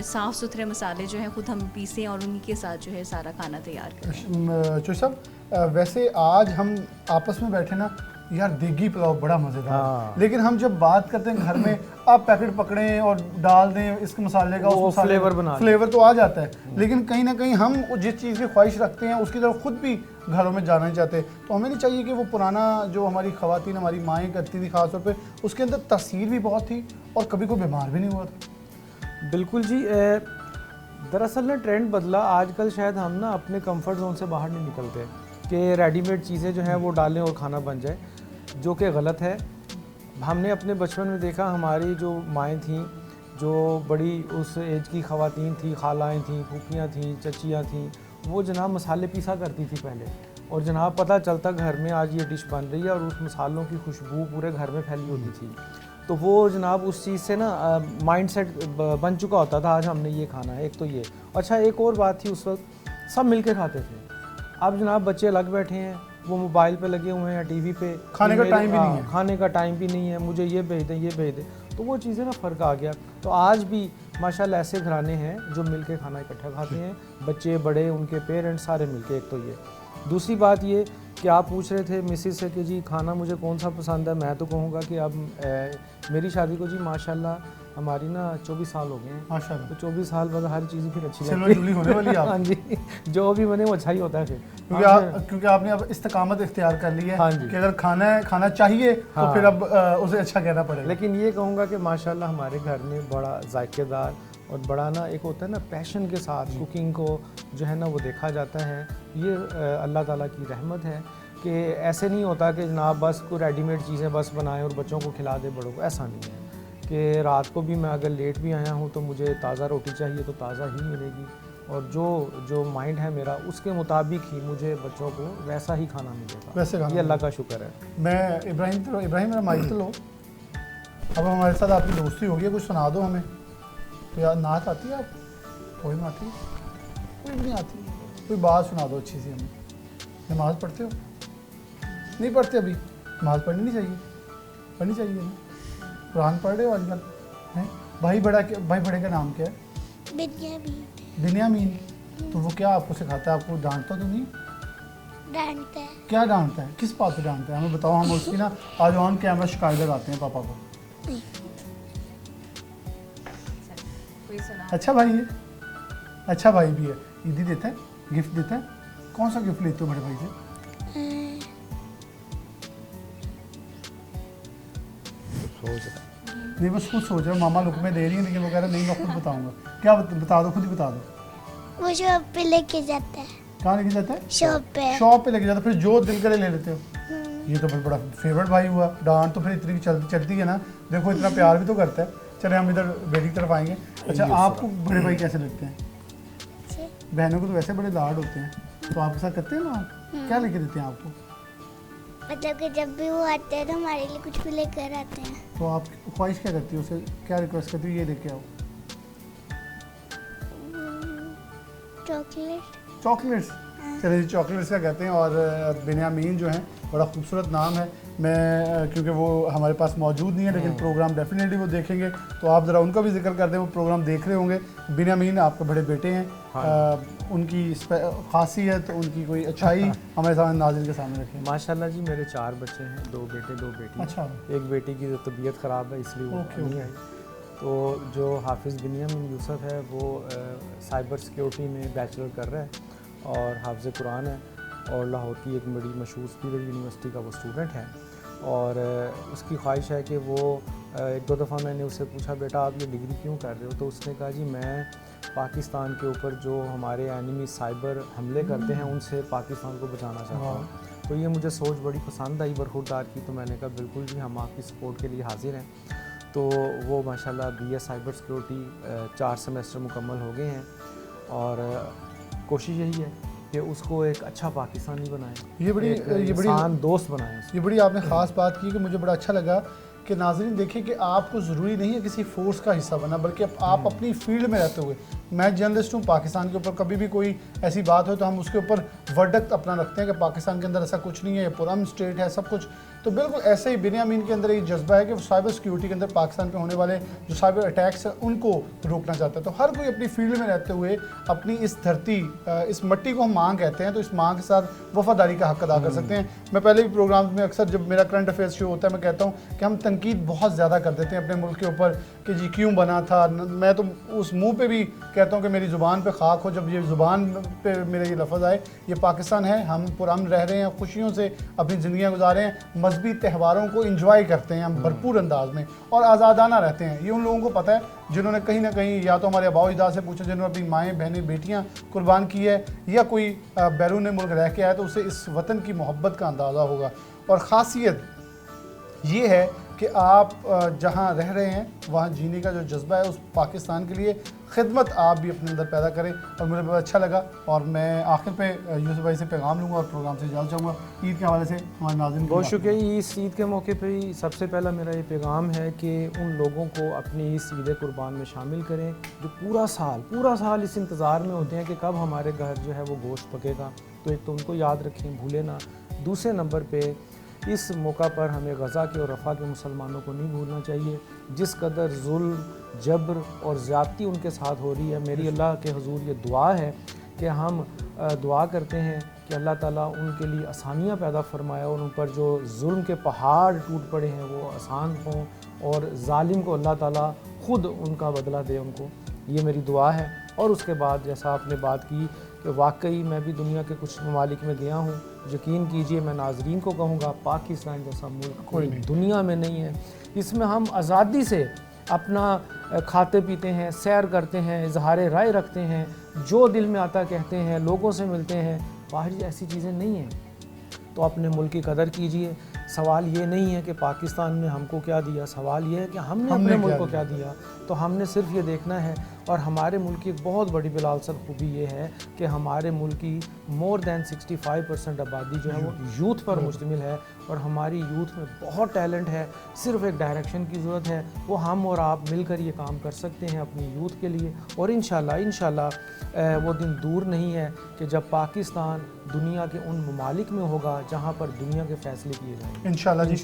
साफ़ सुथरे मसाले जो हैं खुद हम पीसें और उन्हीं के साथ जो है सारा खाना तैयार करें। चोई साहब, वैसे आज हम आपस में बैठे ना यार, देगी पुलाव बड़ा मज़ेदार, लेकिन हम जब बात करते हैं घर में, आप पैकेट पकड़ें और डाल दें इस मसाले का, उस मसाले फ्लेवर तो आ जाता है, लेकिन कहीं ना कहीं हम जिस चीज़ की ख्वाहिश रखते हैं उसकी तरफ खुद भी घरों में जाना नहीं चाहते। तो हमें नहीं चाहिए कि वो पुराना जो हमारी ख़वातीन हमारी माएँ करती थी ख़ासतौर पे, उसके अंदर तासीर भी बहुत थी और कभी कोई बीमार भी नहीं हुआ था। बिल्कुल जी, दरअसल ना ट्रेंड बदला। आजकल शायद हम ना अपने कंफर्ट जोन से बाहर नहीं निकलते कि रेडीमेड चीज़ें जो हैं वो डालें और खाना बन जाए, जो कि गलत है। हमने अपने बचपन में देखा, हमारी जो माएँ थीं, जो बड़ी उस एज की ख़वातीन थी, खालाएँ थीं, फूफियाँ थीं, चचियाँ थीं, वो जनाब मसाले पीसा करती थी पहले, और जनाब पता चलता घर में आज ये डिश बन रही है, और उस मसालों की खुशबू पूरे घर में फैली होती थी। तो वो जनाब उस चीज़ से ना माइंडसेट बन चुका होता था, आज हमने ये खाना है। एक तो ये, अच्छा एक और बात थी, उस वक्त सब मिल के खाते थे। अब जनाब बच्चे अलग बैठे हैं, वो मोबाइल पे लगे हुए हैं, टीवी पे, खाने का टाइम भी नहीं है, खाने का टाइम भी नहीं है, मुझे ये भेज दें, ये भेज दें। तो वो चीज़ें ना फ़र्क आ गया। तो आज भी माशाल्लाह ऐसे घराने हैं जो मिल के खाना इकट्ठा खाते हैं, बच्चे बड़े, उनके पेरेंट्स सारे मिल के। एक तो ये, दूसरी बात ये कि आप पूछ रहे थे मिसिस से कि जी खाना मुझे कौन सा पसंद है। मैं तो कहूँगा कि अब मेरी शादी को जी माशाल्लाह हमारी ना 24 साल हो गए हैं माशाल्लाह। तो 24 साल बाद हर चीज़ फिर अच्छी लगती है। होने वाली आप। हाँ जी, जो भी बने वो अच्छा ही होता है फिर, क्योंकि आपने अब इस्तिकामत इख्तियार कर ली है। हाँ जी, कि अगर खाना चाहिए तो फिर अब उसे अच्छा कहना पड़ेगा। लेकिन ये कहूँगा कि माशाल्लाह हमारे घर में बड़ा जायकेदार और बड़ा ना एक होता है ना पैशन के साथ कुकिंग को जो है ना वो देखा जाता है। ये अल्लाह ताला की रहमत है कि ऐसे नहीं होता कि जनाब बस कोई रेडीमेड चीज़ें बस बनाएं और बच्चों को खिला दे बड़ों को, ऐसा नहीं है। कि रात को भी मैं अगर लेट भी आया हूँ तो मुझे ताज़ा रोटी चाहिए तो ताज़ा ही मिलेगी, और जो माइंड है मेरा उसके मुताबिक ही मुझे बच्चों को वैसा ही खाना मिलेगा। वैसे ये अल्लाह का शुक्र है। मैं इब्राहिम मेरा माइक तो लो। अब हमारे साथ आपकी दोस्ती होगी, कुछ सुना दो हमें। तो यार नात आती है आप? कोई ना आती, कोई भी नहीं आती, कोई बात सुना दो अच्छी सी हमें। नमाज़ पढ़ते हो? नहीं पढ़ते अभी? नमाज़ पढ़नी नहीं चाहिए, पढ़नी चाहिए ना। कुरान पढ़ रहे हो आजकल हैं? भाई बड़े का नाम क्या है? बिन्यामीन। तो वो क्या आपको सिखाता है? आपको डांटता तो नहीं? डांटता है। क्या डांटता है? किस बात पे डांटता है हमें बताओ, हम उसकी ना आज ऑन कैमरा शिकायत लगाते हैं पापा को। अच्छा भाई है, अच्छा भाई भी है। ईदी देता है, गिफ्ट देता है? कौन सा गिफ्ट लेते हो बड़े भाई से? नहीं बस खुद सोच रहा हूँ, मामा लुक में दे रही है लेकिन वो कह रहा नहीं मैं खुद बताऊंगा। क्या बता दो, खुद ही बता दो। वो शॉप पे लेके जाता है। कहाँ लेके जाता है? शॉप पे लेके जाता है। फिर जो दिल करे ले लेते हो। ये तो फिर बड़ा फेवरेट भाई हुआ। डांट तो फिर इतनी चलती है ना, देखो इतना प्यार भी तो करता है। चले हम इधर बेटी की तरफ आएंगे। अच्छा आपको बड़े भाई कैसे लगते हैं? बहनों को तो वैसे बड़े लाड होते हैं, तो आपके साथ करते हैं ना? क्या लेके देते हैं आपको? मतलब कि जब भी वो आते हैं तो हमारे लिए कुछ भी लेकर आते हैं। तो आप ख्वाहिश क्या करती हो उसे, क्या रिक्वेस्ट करती हो? ये लेके आओ। चॉकलेट्स। चलिए जी, चॉकलेट्स का कहते हैं। और बिन्यामीन जो हैं बड़ा खूबसूरत नाम है। मैं क्योंकि वो हमारे पास मौजूद नहीं है, लेकिन प्रोग्राम डेफिनेटली वो देखेंगे, तो आप ज़रा उनका भी जिक्र कर दें। वो प्रोग्राम देख रहे होंगे। बिन्यामीन आपके बड़े बेटे हैं। उनकी खासियत, उनकी कोई अच्छाई हमारे सामने नाज़रीन के सामने रखें। माशाल्लाह जी, मेरे 4 बच्चे हैं, 2 बेटे 2 बेटी। अच्छा। एक बेटी की तबीयत ख़राब है इसलिए वो नहीं आई। तो जो हाफिज़ बिनियामिन यूसुफ है वो साइबर सिक्योरिटी में बैचलर कर रहा है और हाफिज़ कुरान है और लाहौर की एक बड़ी मशहूर स्पीकर यूनिवर्सिटी का वो स्टूडेंट है। और उसकी ख्वाहिश है कि वो एक दो दफ़ा मैंने उससे पूछा बेटा आप ये डिग्री क्यों कर रहे हो, तो उसने कहा जी मैं पाकिस्तान के ऊपर जो हमारे एनिमी साइबर हमले करते हैं उनसे पाकिस्तान को बचाना चाहता हूँ। तो ये मुझे सोच बड़ी पसंद आई बरखुरदार की, तो मैंने कहा बिल्कुल जी हम आपकी सपोर्ट के लिए हाजिर हैं। तो वो माशाल्लाह BA साइबर सिक्योरिटी 4 सेमेस्टर मुकम्मल हो गए हैं और कोशिश यही है कि उसको एक अच्छा पाकिस्तानी बनाएं, ये बड़ी इंसान दोस्त बनाएं। ये बड़ी आपने ख़ास बात की कि मुझे बड़ा अच्छा लगा कि नाज़रीन देखिए कि आपको ज़रूरी नहीं है किसी फोर्स का हिस्सा बनना, बल्कि आप अपनी फील्ड में रहते हुए, मैं जर्नलिस्ट हूँ, पाकिस्तान के ऊपर कभी भी कोई ऐसी बात हो तो हम उसके ऊपर वर्डिक्ट अपना रखते हैं कि पाकिस्तान के अंदर ऐसा कुछ नहीं है, ये पुरअमन स्टेट है सब कुछ। तो बिल्कुल ऐसे ही बिनियामीन के अंदर ये जज्बा है कि वो साइबर सिक्योरिटी के अंदर पाकिस्तान पे होने वाले जो साइबर अटैक्स हैं उनको रोकना चाहता है। तो हर कोई अपनी फील्ड में रहते हुए अपनी इस धरती, इस मिट्टी को हम मांग कहते हैं, तो इस मांग के साथ वफादारी का हक अदा कर सकते हैं। मैं पहले भी प्रोग्राम में अक्सर जब मेरा करंट अफेयर्स शो होता है मैं कहता हूँ कि हम तनकीद बहुत ज़्यादा कर देते हैं अपने मुल्क के ऊपर कि जी क्यों बना था। मैं तो उस मुंह पे भी कहता हूँ कि मेरी ज़ुबान पे खाक हो जब ये ज़ुबान पे मेरे ये लफ्ज़ आए। ये पाकिस्तान है, हम पुरअमन रह रहे हैं, खुशियों से अपनी ज़िंदगियाँ गुजार रहे हैं, मजहबी त्यौहारों को इंजॉय करते हैं हम भरपूर अंदाज में और आज़ादाना रहते हैं। ये उन लोगों को पता है जिन्होंने कहीं ना कहीं या तो हमारे आबाओ अजदाद से पूछा, जिन्होंने अपनी माएँ बहनें बेटियाँ कुर्बान की है, या कोई बैरून मुल्क रह के आया तो उसे इस वतन की मोहब्बत का अंदाज़ा होगा। और ख़ासियत ये है कि आप जहाँ रह रहे हैं वहाँ जीने का जो जज्बा है उस पाकिस्तान के लिए खिदमत आप भी अपने अंदर पैदा करें। और मुझे बहुत अच्छा लगा और मैं आखिर पे यूसुफ भाई से पैगाम लूँगा और प्रोग्राम से इजाज़त चाहूँगा। ईद के हवाले से हमारे नाज़रीन बहुत शुक्रिया। इस ईद के मौके पे ही सबसे पहला मेरा ये पैगाम है कि उन लोगों को अपनी इस ईद कुर्बान में शामिल करें जो पूरा साल इस इंतज़ार में होते हैं कि कब हमारे घर जो है वो गोश्त पकेगा। तो एक तो उनको याद रखें, भूलें ना। दूसरे नंबर पे इस मौका पर हमें गज़ा के और रफ़ा के मुसलमानों को नहीं भूलना चाहिए। जिस कदर जुल्म, जबर और ज़्यादती उनके साथ हो रही है, मेरी अल्लाह के हुजूर ये दुआ है कि हम दुआ करते हैं कि अल्लाह ताला उनके लिए आसानियाँ पैदा फरमाए और उन पर जो जुल्म के पहाड़ टूट पड़े हैं वो आसान हों और जालिम को अल्लाह ताला ख़ुद उनका बदला दे उनको। ये मेरी दुआ है। और उसके बाद जैसा आपने बात की कि वाकई मैं भी दुनिया के कुछ ममालिक में गया हूँ, यकीन कीजिए मैं नाजरीन को कहूँगा पाकिस्तान जैसा मुल्क कोई दुनिया में नहीं है। इसमें हम आज़ादी से अपना खाते पीते हैं, सैर करते हैं, इजहार राय रखते हैं, जो दिल में आता कहते हैं, लोगों से मिलते हैं। बाहर ऐसी चीज़ें नहीं हैं। तो अपने मुल्क की कदर कीजिए। सवाल ये नहीं है कि पाकिस्तान ने हमको क्या दिया, सवाल ये है कि हमने अपने मुल्क को क्या दिया। तो हमने सिर्फ ये देखना है। और हमारे मुल्क की एक बहुत बड़ी बिलाल सर खूबी ये है कि हमारे मुल्क की मोर दैन 65% आबादी जो है वो यूथ पर मुश्तमिल है और हमारी यूथ में बहुत टैलेंट है। सिर्फ एक डायरेक्शन की ज़रूरत है, वो हम और आप मिलकर ये काम कर सकते हैं अपनी यूथ के लिए। और इंशाल्लाह वो दिन दूर नहीं है कि जब पाकिस्तान दुनिया के उन ममालिक में होगा जहाँ पर दुनिया के फ़ैसले किए जाएंगे। इंशाल्लाह जी।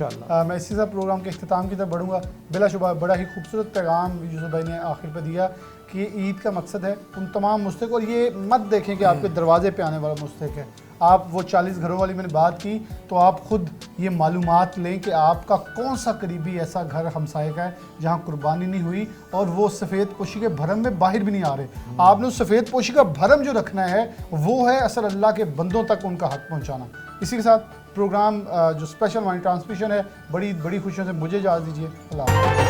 मैं इसी तरह प्रोग्राम के इख्तिताम की तरफ बढ़ूँगा। बिलाशुबा बड़ा ही खूबसूरत पैगाम यूसुफ भाई ने आखिर पर दिया कि ईद का मकसद है उन तमाम मुस्तक, और ये मत देखें कि आपके दरवाजे पे आने वाला मुस्तक है। आप वो 40 घरों वाली मैंने बात की, तो आप ख़ुद ये मालूमात लें कि आपका कौन सा करीबी ऐसा घर हमसाये का है जहाँ कुर्बानी नहीं हुई और वो सफ़ेद पोशी के भरम में बाहर भी नहीं आ रहे। आपने उस सफ़ेद पोशी का भरम जो रखना है वो है असल अल्लाह के बंदों तक उनका हक पहुँचाना। इसी के साथ प्रोग्राम जो स्पेशल माइंड ट्रांसमिशन है बड़ी खुशियों से मुझे इजाज़त दीजिए। अल्लाह।